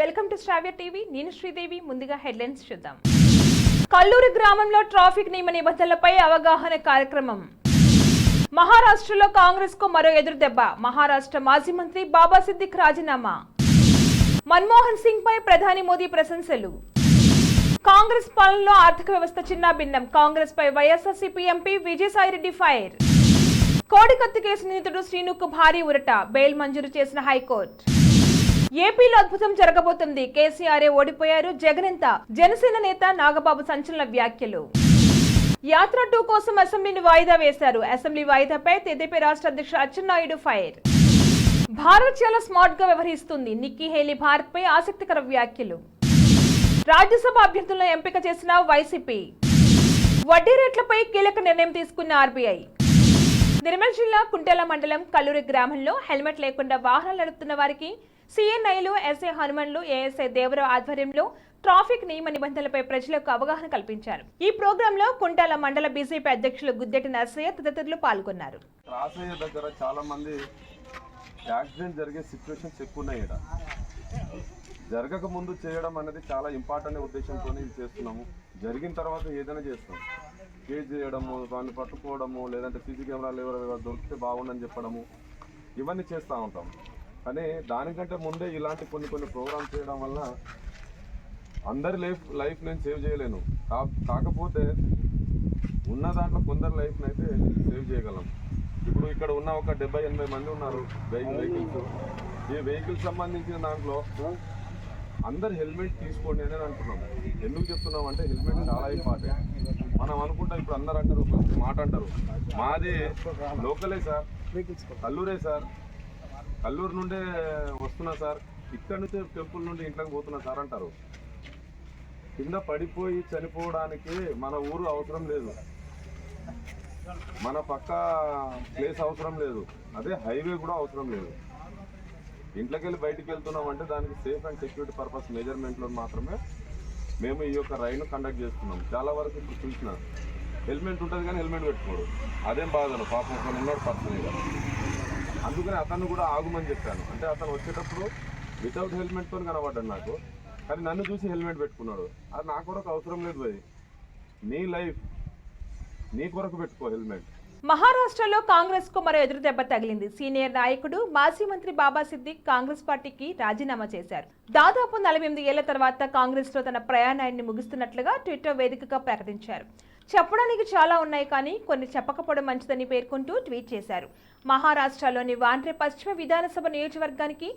Welcome to Sravya TV. నేను శ్రీదేవి. ముందుగా headlines చూద్దాం. కల్లూరు గ్రామంలో ట్రాఫిక్ నియమ నిబంధనలపై అవగాహన కార్యక్రమం. మహారాష్ట్రలో కాంగ్రెస్ కు మరో ఎదురు దెబ్బ. మహారాష్ట్ర మాజీ మంత్రి బాబా సిద్దిక్ రాజీనామా. మన్మోహన్ సింగ్ పై ప్రధాని మోదీ ప్రశంసలు. కాంగ్రెస్ పాలనలో ఆర్థిక వ్యవస్థ చిన్నాభిన్నం. కాంగ్రెస్ పై వైఎస్ఆర్సీపీ ఎంపీ విజయసాయిరెడ్డి ఫైర్. కోడికత్తి కేసు నిందితుడు శ్రీనుకు భారీ ఉరట. బెయిల్ మంజూరు చేసిన హైకోర్టు. ఏపీలో అద్భుతం జరగబోతుంది. కేసీఆర్ ఓడిపోయారు, జగనెంత? జనసేన నేత నాగబాబు సంచలన వ్యాఖ్యలు. యాత్ర 2 కోసం అసెంబ్లీని వాయిదా వేశారు. అసెంబ్లీ వాయిదాపై తెదేపీ రాష్ట్ర అధ్యక్షుడు అచ్చెన్నాయుడు ఫైర్. భారత్ చాలా స్మార్ట్ గా వ్యవహరిస్తుంది. నిక్కీ హేలీ భారత్ పై ఆసక్తికర వ్యాఖ్యలు. రాజ్యసభ అభ్యర్థులను ఎంపిక చేసిన వైసీపీ. వడ్డీ రేట్లపై కీలక నిర్ణయం తీసుకున్న ఆర్బీఐ. నిర్మల్ జిల్లా కుంటెల మండలం కల్లూరి గ్రామంలో హెల్మెట్ లేకుండా వాహనాలు నడుపుతున్న వారికి సిఎన్ఐలు, ఎస్ఐ హనుమన్లు, ఏఎస్ఐ దేవరావు ఆధ్వర్యంలో ట్రాఫిక్ నియమ నిబంధనలపై ప్రజలకు అవగాహన కల్పించారు. ఈ ప్రోగ్రామ్ లో కుంటాల మండల బీజేపీ అధ్యక్షులు గుద్దెటి నర్సయ్య తదితరులు పాల్గొన్నారు. దగ్గర చాలా మంది యాక్సిడెంట్ జరిగే సిచ్యువేషన్స్ ఎక్కువ ఉన్నాయి. జరగక ముందు చేయడం అనేది చాలా ఇంపార్టెంట్ ఉద్దేశంతో చేస్తున్నాము. జరిగిన తర్వాత ఏదైనా చేస్తాం. కేసు చేయడము, దాన్ని పట్టుకోవడము, లేదంటే సీసీ కెమెరాలు ఎవరు దొరికితే బాగుండని చెప్పడము, ఇవన్నీ చేస్తూ ఉంటాం. కానీ దానికంటే ముందే ఇలాంటి కొన్ని ప్రోగ్రామ్స్ చేయడం వల్ల అందరి లైఫ్ నేను సేవ్ చేయలేను. కాకపోతే ఉన్న దాంట్లో కొందరి లైఫ్ని అయితే సేవ్ చేయగలం. ఇప్పుడు ఇక్కడ ఉన్న ఒక 70-80 మంది ఉన్నారు వెహికల్స్. ఈ వెహికల్స్ సంబంధించిన దాంట్లో అందరు హెల్మెట్ తీసుకోండి అని అంటున్నాం. ఎందుకు చెప్తున్నాం అంటే హెల్మెట్ చాలా ఇంపార్టెంట్. మనం అనుకుంటాం, ఇప్పుడు అందరు అంటారు, మాట అంటారు, మాది లోకలే సార్, కల్లూరే సార్, కల్లూరు నుండే వస్తున్నా సార్, ఇక్కడ నుంచే టెంపుల్ నుండి ఇంట్లోకి పోతున్నా సార్ అంటారు. కింద పడిపోయి చనిపోవడానికి మన ఊరు అవసరం లేదు, మన పక్క ప్లేస్ అవసరం లేదు, అదే హైవే కూడా అవసరం లేదు. ఇంట్లోకి వెళ్ళి బయటికి వెళ్తున్నాం అంటే దానికి సేఫ్ అండ్ సెక్యూరిటీ పర్పస్ మెజర్మెంట్లో మాత్రమే మేము ఈ యొక్క రైడ్ను కండక్ట్ చేస్తున్నాం. చాలా వరకు ఇప్పుడు చూసిన హెల్మెట్ ఉంటుంది కానీ హెల్మెట్ పెట్టుకోడు. అదేం బాధలు పాపం కొన్ని ఉన్నాడు పర్సన్ కదా. అందుకని అతను కూడా ఆగుమని చెప్పాను. అంటే అతను వచ్చేటప్పుడు వితౌట్ హెల్మెట్తో కనబడ్డాడు నాకు, కానీ నన్ను చూసి హెల్మెట్ పెట్టుకున్నాడు. అది నా కొరకు అవసరం లేదు భయ్. నీ లైఫ్ నీ కొరకు పెట్టుకో హెల్మెట్. మహారాష్ట్రలో కాంగ్రెస్ కు మరో ఎదురు దెబ్బ తగిలింది. సీనియర్ నాయకుడు మాజీ మంత్రి బాబా సిద్దిక్ కాంగ్రెస్ పార్టీకి రాజీనామా చేశారు. దాదాపు 48 ఏళ్ల తర్వాత కాంగ్రెస్ లో తన ప్రయాణాన్ని ముగిస్తున్నట్లుగా ట్విట్టర్ వేదికగా ప్రకటించారు. చెప్పడానికి చాలా ఉన్నాయి, కానీ కొన్ని చెప్పకపోవడం మంచిదని పేర్కొంటూ ట్వీట్ చేశారు. మహారాష్ట్రలోని వాండ్రే పశ్చిమ విధానసభ నియోజకవర్గానికి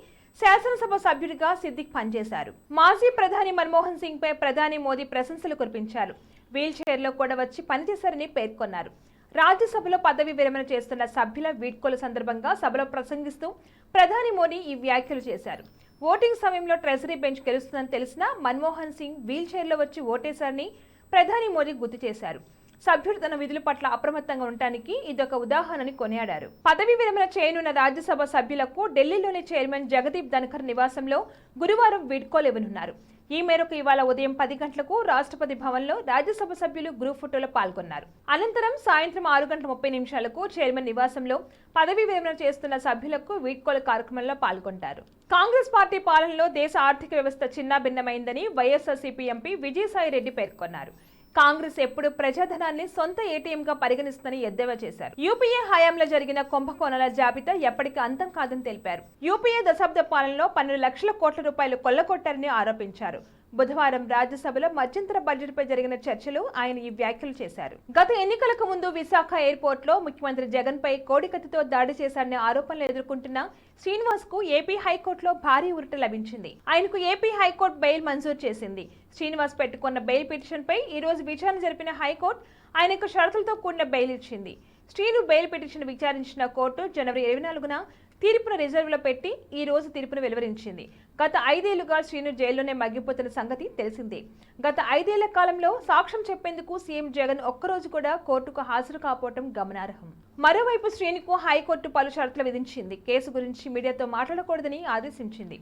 శాసనసభ సభ్యుడిగా సిద్దిక్ పనిచేశారు. మాజీ ప్రధాని మన్మోహన్ సింగ్ పై ప్రధాని మోదీ ప్రశంసలు కురిపించారు. వీల్ చైర్లో కూడా వచ్చి పనిచేశారని పేర్కొన్నారు. రాజ్యసభలో పదవి విరమణ చేస్తున్న సభ్యుల వీడ్కోలు సందర్భంగా సభలో ప్రసంగిస్తూ ప్రధాని మోదీ ఈ వ్యాఖ్యలు చేశారు. ఓటింగ్ సమయంలో ట్రెజరీ బెంచ్ గెలుస్తుందని తెలిసినా మన్మోహన్ సింగ్ వీల్ చైర్లో వచ్చి ఓటేశారని ప్రధాని మోదీ గుర్తు చేశారు. సభ్యులు తన విధుల పట్ల అప్రమత్తంగా ఉండటానికి ఇదొక ఉదాహరణని కొనియాడారు. పదవి విరమణ చేయనున్న రాజ్యసభ సభ్యులకు ఢిల్లీలోని చైర్మన్ జగదీప్ ధన్కర్ నివాసంలో గురువారం వీడ్కోలు ఇవ్వనున్నారు. ఈ మేరకు ఇవాళ ఉదయం 10 గంటలకు రాష్ట్రపతి భవన్లో రాజ్యసభ సభ్యులు గ్రూప్ ఫోటోలో పాల్గొన్నారు. అనంతరం సాయంత్రం 6:30 చైర్మన్ నివాసంలో పదవీ విరమణ చేస్తున్న సభ్యులకు వీడ్కోలు కార్యక్రమంలో పాల్గొంటారు. కాంగ్రెస్ పార్టీ పాలనలో దేశ ఆర్థిక వ్యవస్థ చిన్నాభిన్నమైందని వైఎస్ఆర్సీపీ ఎంపీ విజయసాయిరెడ్డి పేర్కొన్నారు. కాంగ్రెస్ ఎప్పుడు ప్రజాధనాన్ని సొంత ఏటీఎంగా పరిగణిస్తుందని ఎద్దేవా చేశారు. యూపీఏ హయాంలో జరిగిన కుంభకోణాల జాబితా ఎప్పటికీ అంతం కాదని తెలిపారు. యూపీఏ దశాబ్ద పాలనలో 12 లక్షల కోట్ల రూపాయలు కొల్లగొట్టారని ఆరోపించారు. బుధవారం రాజ్యసభలో మధ్యంతర బడ్జెట్పై జరిగిన చర్చలు ఆయన ఈ వ్యాఖ్యలు చేశారు. గత ఎన్నికలకు ముందు విశాఖ ఎయిర్పోర్ట్ లో ముఖ్యమంత్రి జగన్ పై కోడికత్తితో దాడి చేశారనే ఆరోపణలు ఎదుర్కొంటున్న శ్రీనివాస్ కు ఏపీ హైకోర్టులో భారీ ఉరట లభించింది. ఆయనకు ఏపీ హైకోర్టు బెయిల్ మంజూరు చేసింది. శ్రీనివాస్ పెట్టుకున్న బెయిల్ పిటిషన్ పై ఈ రోజు విచారణ జరిపిన హైకోర్టు ఆయనకు షరతులతో కూడిన బెయిల్ ఇచ్చింది. శ్రీను బెయిల్ పిటిషన్ విచారించిన కోర్టు జనవరి 24న తీర్పును రిజర్వ్లో పెట్టి ఈ రోజు తీర్పును వెలువరించింది. గత 5 ఏళ్లుగా శ్రీను జైల్లోనే మగ్గిపోతున్న సంగతి తెలిసిందే. గత 5 ఏళ్ల కాలంలో సాక్ష్యం చెప్పేందుకు సీఎం జగన్ ఒక్కరోజు కూడా కోర్టుకు హాజరు కాకపోవడం గమనార్హం. మరోవైపు శ్రీనుకు హైకోర్టు పలు షరతులు విధించింది. కేసు గురించి మీడియాతో మాట్లాడకూడదని ఆదేశించింది.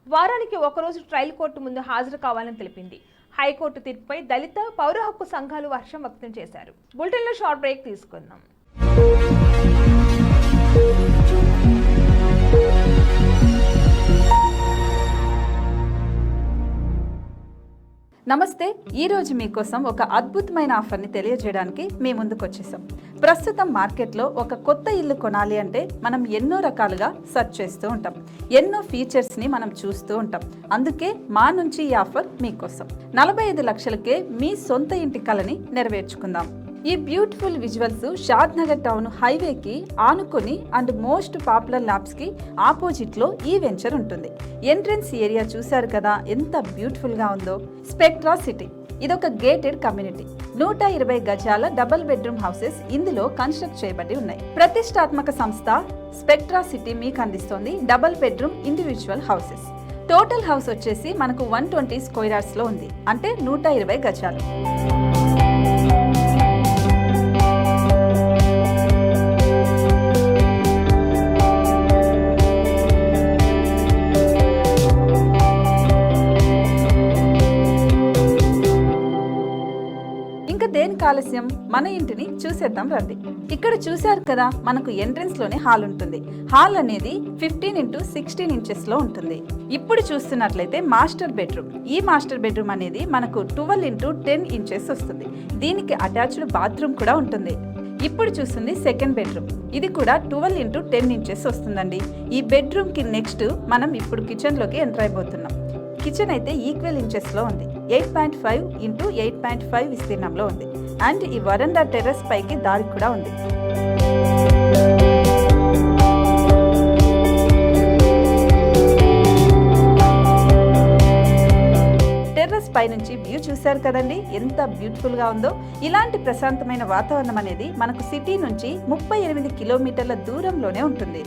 వారానికి ఒకరోజు ట్రయల్ కోర్టు ముందు హాజరు కావాలని తెలిపింది. హైకోర్టు తీర్పుపై దళిత పౌర హక్కు సంఘాలు హర్షం వ్యక్తం చేశారు. బులెటిన్లో షార్ట్ బ్రేక్ తీసుకుందాం. నమస్తే. ఈరోజు మీకోసం ఒక అద్భుతమైన ఆఫర్ని తెలియజేయడానికి మీ ముందుకు వచ్చేసాం. ప్రస్తుతం మార్కెట్లో ఒక కొత్త ఇల్లు కొనాలి అంటే మనం ఎన్నో రకాలుగా సెర్చ్ చేస్తూ ఉంటాం, ఎన్నో ఫీచర్స్ని మనం చూస్తూ ఉంటాం. అందుకే మా నుంచి ఈ ఆఫర్ మీకోసం. 45 లక్షలకే మీ సొంత ఇంటి కలని నెరవేర్చుకుందాం. ఈ బ్యూటిఫుల్ విజువల్స్ షాద్ నగర్ టౌన్ హైవేకి ఆనుకొని అండ్ మోస్ట్ పాపులర్ ల్యాబ్స్ కి ఆపోజిట్ లో ఈ వెంచర్ ఉంటుంది. ఎంట్రన్స్ ఏరియా చూశారు కదా ఎంత బ్యూటిఫుల్ గా ఉందో. స్పెక్ట్రా సిటీ ఇదొక గేటెడ్ కమ్యూనిటీ. 120 గజాల డబుల్ బెడ్రూమ్ హౌసెస్ ఇందులో కన్స్ట్రక్ట్ చేయబడి ఉన్నాయి. ప్రతిష్టాత్మక సంస్థ స్పెక్ట్రా సిటీ మీకు అందిస్తోంది double bedroom individual houses. Total house వచ్చేసి మనకు 120 స్క్వేర్ యార్డ్స్ లో ఉంది, అంటే 120 గజాలు. దేనికి ఆలస్యం, మన ఇంటిని చూసేద్దాం రండి. ఇక్కడ చూశారు కదా, మనకు ఎంట్రన్స్ లోనే హాల్ ఉంటుంది. హాల్ అనేది 15x16 ఇంచెస్ లో ఉంటుంది. ఇప్పుడు చూస్తున్నట్లయితే మాస్టర్ బెడ్రూమ్. ఈ మాస్టర్ బెడ్రూమ్ అనేది మనకు 12x10 ఇంచెస్ వస్తుంది. దీనికి అటాచ్డ్ బాత్రూమ్ కూడా ఉంటుంది. ఇప్పుడు చూస్తుంది సెకండ్ బెడ్రూమ్. ఇది కూడా 12x10 ఇంచెస్ వస్తుందండి. ఈ బెడ్రూమ్ కి నెక్స్ట్ మనం ఇప్పుడు కిచెన్ లోకి ఎంటర్ అయిపోతున్నాం. కిచెన్ అయితే ఈక్వల్ ఇంచెస్ లో ఉంది. 8.5x8.5 విస్తీర్ణంలో ఉంది. అండ్ ఈ వరండా టెర్రస్ పైకి దారి కూడా ఉంది. టెర్రస్ పై నుంచి వ్యూ చూశారు కదండి, ఎంత బ్యూటిఫుల్ గా ఉందో. ఇలాంటి ప్రశాంతమైన వాతావరణం అనేది మనకు సిటీ నుంచి 38 కిలోమీటర్ల దూరంలోనే ఉంటుంది.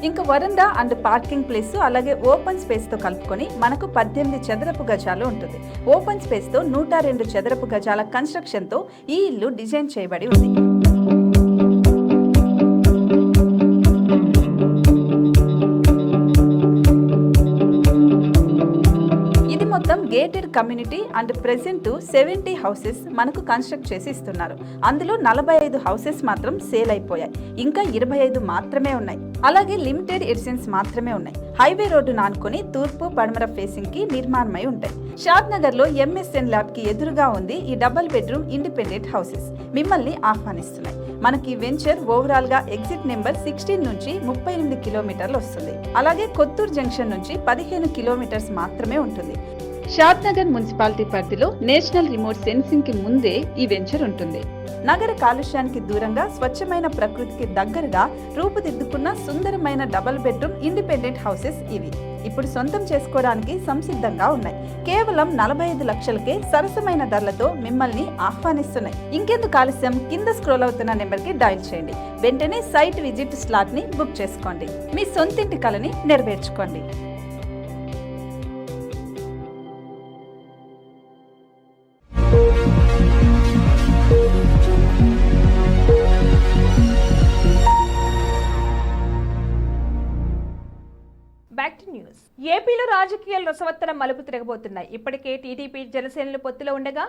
ఇంకా వరండా అండ్ పార్కింగ్ ప్లేస్ అలాగే ఓపెన్ స్పేస్ తో కలుపుకొని మనకు 18 చదరపు గజాలు ఉంటుంది. ఓపెన్ స్పేస్ తో 102 చదరపు గజాల కన్స్ట్రక్షన్ తో ఈ ఇల్లు డిజైన్ చేయబడి ఉంది. మొత్తం gated community and present 70 houses మనకు కన్స్ట్రక్ట్ చేసి ఇస్తున్నారు. అందులో 45 హౌసెస్ మాత్రం సేల్ అయిపోయాయి. ఇంకా 25 మాత్రమే ఉన్నాయి. అలాగే లిమిటెడ్ ఎడిషన్స్ మాత్రమే ఉన్నాయి. హైవే రోడ్డు నానుకొని తూర్పు పడమర ఫేసింగ్ కి నిర్మాణమై ఉంటాయి. షాద్ నగర్ లో MSN ల్యాబ్ కి ఎదురుగా ఉంది ఈ డబుల్ బెడ్రూమ్ ఇండిపెండెంట్ హౌసెస్ మిమ్మల్ని ఆహ్వానిస్తున్నాయి. మనకి వెంచర్ ఓవరాల్ గా ఎగ్జిట్ నెంబర్ 16 నుంచి 38 కిలోమీటర్లు వస్తుంది. అలాగే కొత్తూరు జంక్షన్ నుంచి 15 కిలోమీటర్స్ మాత్రమే ఉంటుంది. షాద్ నగర్ మున్సిపాలిటీ పరిధిలో నేషనల్ రిమోట్ సెన్సింగ్ కి ముందే ఈ వెంచర్ ఉంటుంది. నగర కాలుష్యానికి దూరంగా స్వచ్ఛమైన ప్రకృతికి దగ్గరగా రూపుదిద్దుకున్న సుందరమైన డబుల్ బెడ్రూమ్ ఇండిపెండెంట్ హౌసెస్ ఇవి. ఇప్పుడు సొంతం చేసుకోవడానికి సంసిద్ధంగా ఉన్నాయి. కేవలం 45 లక్షలకే సరసమైన ధరలతో మిమ్మల్ని ఆహ్వానిస్తున్నాయి. ఇంకెందుకు ఆలస్యం, కింద స్క్రోల్ అవుతున్న నెంబర్ కి డయల్ చేయండి. వెంటనే సైట్ విజిట్ స్లాట్ ని బుక్ చేసుకోండి. మీ సొంతింటి కలని నెరవేర్చుకోండి. ఏపీలో రాజకీయాలు రసవత్తరం మలుపు తిరగబోతున్నాయి. ఇప్పటికే టీడీపీ జనసేనలు పొత్తులో ఉండగా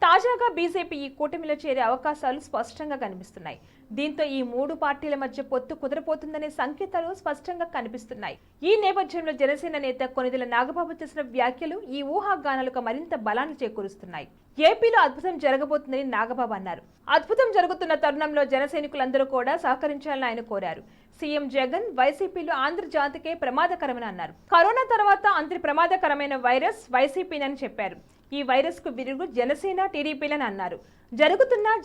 తాజాగా బీజేపీ ఈ కూటమిలో చేరే అవకాశాలు స్పష్టంగా కనిపిస్తున్నాయి. దీంతో ఈ మూడు పార్టీల మధ్య పొత్తు కుదరపోతుందనే సంకేతాలు స్పష్టంగా కనిపిస్తున్నాయి. ఈ నేపథ్యంలో జనసేన నేత కొనిదెల నాగబాబు చేసిన వ్యాఖ్యలు ఈ ఊహాగానాలకు మరింత బలాన్ని చేకూరుస్తున్నాయి. ఏపీలో అద్భుతం జరగబోతుందని నాగబాబు అన్నారు. అద్భుతం జరుగుతున్న తరుణంలో జనసైనికులందరూ కూడా సహకరించాలని ఆయన కోరారు. సీఎం జగన్ వైసీపీలో ఆంధ్ర జాతికే ప్రమాదకరమని అన్నారు. కరోనా తర్వాత అంత ప్రమాదకరమైన వైరస్ వైసీపీనని చెప్పారు. ఈ వైరస్ కు విరుగు జనసేన టీడీపీలని అన్నారు.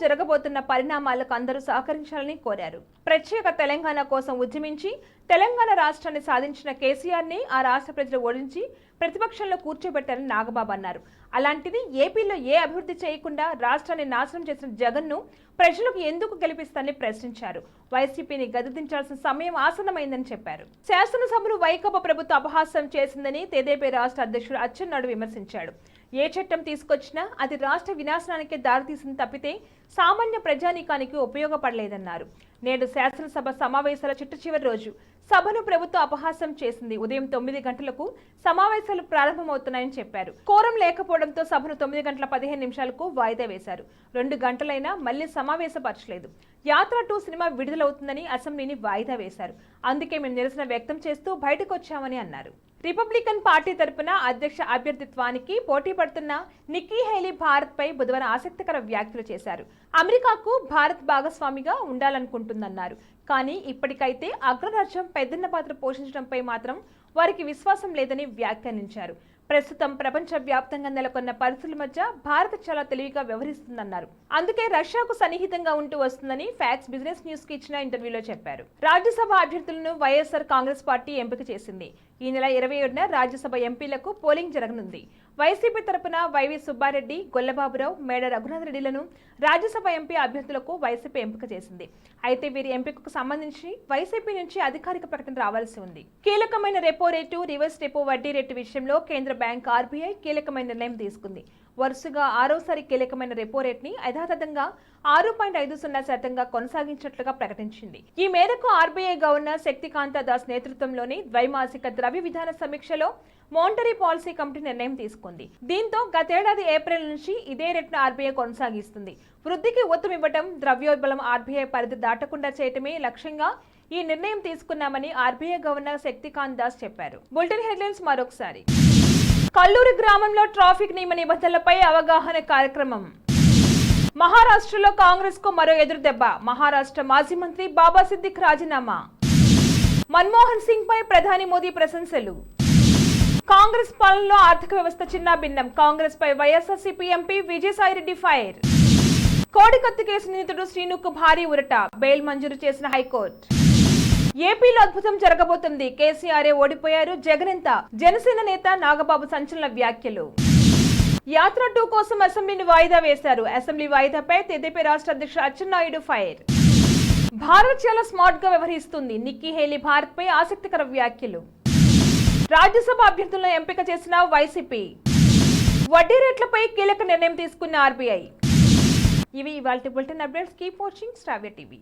జరగబోతున్న పరిణామాలకు అందరూ సహకరించాలని కోరారు. ప్రత్యేక తెలంగాణ కోసం ఉద్యమించి తెలంగాణ రాష్ట్రాన్ని సాధించిన కేసీఆర్ ని ఆ రాష్ట్ర ప్రజలు ఓడించి ప్రతిపక్షంలో కూర్చోబెట్టారని నాగబాబు అన్నారు. అలాంటిది ఏపీలో ఏ అభివృద్ధి చేయకుండా రాష్ట్రాన్ని నాశనం చేసిన జగన్ ను ప్రజలకు ఎందుకు గెలిపిస్తారని ప్రశ్నించారు. వైసీపీని గద్దెదించాల్సిన సమయం ఆసన్నమైందని చెప్పారు. శాసనసభను వైకాపా ప్రభుత్వం అపహాస్యం చేసిందని తెదేపీ రాష్ట్ర అధ్యక్షుడు అచ్చెన్నాయుడు విమర్శించాడు. ఏ చట్టం తీసుకొచ్చినా అది రాష్ట్ర వినాశనానికే దారితీసింది తప్పితే సామాన్య ప్రజానీకానికి ఉపయోగపడలేదన్నారు. నేడు శాసనసభ సమావేశాల చిట్ట చివరి రోజు. సభను ప్రభుత్వం అపహాస్యం చేసింది. ఉదయం 9 గంటలకు సమావేశాలు ప్రారంభమవుతున్నాయని చెప్పారు. కోరం లేకపోవడంతో సభను 9 గంటల 15 నిమిషాలకు వాయిదా వేశారు. 2 గంటలైనా మళ్లీ సమావేశపరచలేదు. యాత్ర 2 సినిమా విడుదలవుతుందని అసెంబ్లీని వాయిదా వేశారు. అందుకే మేము నిరసన వ్యక్తం చేస్తూ బయటకు వచ్చామని అన్నారు. రిపబ్లికన్ పార్టీ తరపున అధ్యక్ష అభ్యర్థిత్వానికి పోటీ పడుతున్న నిక్కీ హేలీ భారత్ పై బుధవారం ఆసక్తికర వ్యాఖ్యలు చేశారు. అమెరికాకు భారత్ భాగస్వామిగా ఉండాలనుకుంటుందన్నారు. కానీ ఇప్పటికైతే అగ్రరాజ్యం పెద్దన్న పాత్ర పోషించడంపై మాత్రం వారికి విశ్వాసం లేదని వ్యాఖ్యానించారు. ప్రస్తుతం ప్రపంచ వ్యాప్తంగా నెలకొన్న పరిస్థితుల మధ్య భారత్ చాలా తెలివిగా వ్యవహరిస్తుందన్నారు. అందుకే రష్యాకు సన్నిహితంగా ఉంటూ వస్తుందని ఫ్యాక్స్ బిజినెస్ న్యూస్ కి ఇచ్చిన ఇంటర్వ్యూలో చెప్పారు. రాజ్యసభ అభ్యర్థులను వైఎస్ఆర్ కాంగ్రెస్ పార్టీ ఎంపిక చేసింది. ఈ నెల 27న రాజ్యసభ ఎంపీలకు పోలింగ్ జరగనుంది. వైసీపీ తరపున వైవి సుబ్బారెడ్డి, గొల్లబాబురావు, మేడ రఘునాథ్ రెడ్డిలను రాజ్యసభ ఎంపీ అభ్యర్థులకు వైసీపీ ఎంపిక చేసింది. అయితే వీరి ఎంపికకు సంబంధించి వైసీపీ నుంచి అధికారిక ప్రకటన రావాల్సి ఉంది. కీలకమైన రెపో రేటు, రివర్స్ రెపో వడ్డీ రేటు విషయంలో కేంద్ర బ్యాంక్ ఆర్బీఐ కీలకమైన నిర్ణయం తీసుకుంది. వరుసగా 6వసారి కీలకమైన రెపో రేట్ ని యథాతథంగా 6.50% కొనసాగించినట్లుగా ప్రకటించింది. ఈ మేరకు ఆర్బీఐ గవర్నర్ శక్తికాంత దాస్ నేతృత్వంలోని ద్వైమాసిక ద్రవ్య విధాన సమీక్షలో మానిటరీ పాలసీ కమిటీ నిర్ణయం తీసుకుంది. దీంతో గతేడాది ఏప్రిల్ నుంచి ఇదే రేటును ఆర్బీఐ కొనసాగిస్తుంది. వృద్ధికి ఊతమివ్వటం, ద్రవ్యోల్బణం ఆర్బీఐ పరిధి దాటకుండా చేయటమే లక్ష్యంగా ఈ నిర్ణయం తీసుకున్నామని ఆర్బీఐ గవర్నర్ శక్తికాంత్ దాస్ చెప్పారు. బులెటిన్ హెడ్లైన్స్ మరొకసారి. కల్లూరి గ్రామంలో ట్రాఫిక్ నియమ నిబంధనలపై అవగాహన కార్యక్రమం. మహారాష్ట్రలో కాంగ్రెస్ కు మరో ఎదురుదెబ్బ. మహారాష్ట్ర మాజీ మంత్రి బాబా సిద్దిక్ రాజీనామా. మన్మోహన్ సింగ్ పై ప్రధాని మోదీ ప్రశంసలు. కాంగ్రెస్ పాలనలో ఆర్థిక వ్యవస్థ చిన్నాభిన్నం. కాంగ్రెస్ పై వైఎస్ఆర్సీపీ ఎంపీ విజయసాయిరెడ్డి ఫైర్. కోడికత్తి కేసు నిందితుడు శ్రీనుకు భారీ ఉరట. బెయిల్ మంజూరు చేసిన హైకోర్టు. ఏపీలో అద్భుతం జరగబోతుంది. కేసీఆర్ ఓడిపోయారు, జగన్ ఎంత? జనసేన నేత నాగబాబు సంచలన వ్యాఖ్యలు. యాత్ర 2 కోసం అసెంబ్లీని వాయిదా వేశారు. అసెంబ్లీ వాయిదాపై తెదేపీ రాష్ట్ర అధ్యక్షుడు అచ్చెన్నాయుడు ఫైర్. భారత్ చాలా స్మార్ట్ గా వ్యవహరిస్తుంది. నిక్కీ హేలీ భారత్ పై ఆసక్తికర వ్యాఖ్యలు. రాజ్యసభ అభ్యర్థులను ఎంపిక చేసిన వైసీపీ. వడ్డీ రేట్లపై కీలక నిర్ణయం తీసుకున్న ఆర్బీఐ. ఇవి ఇవాల్టి బులెటిన్ అప్డేట్స్. కీప్ వాచింగ్ శ్రావ్య టీవీ.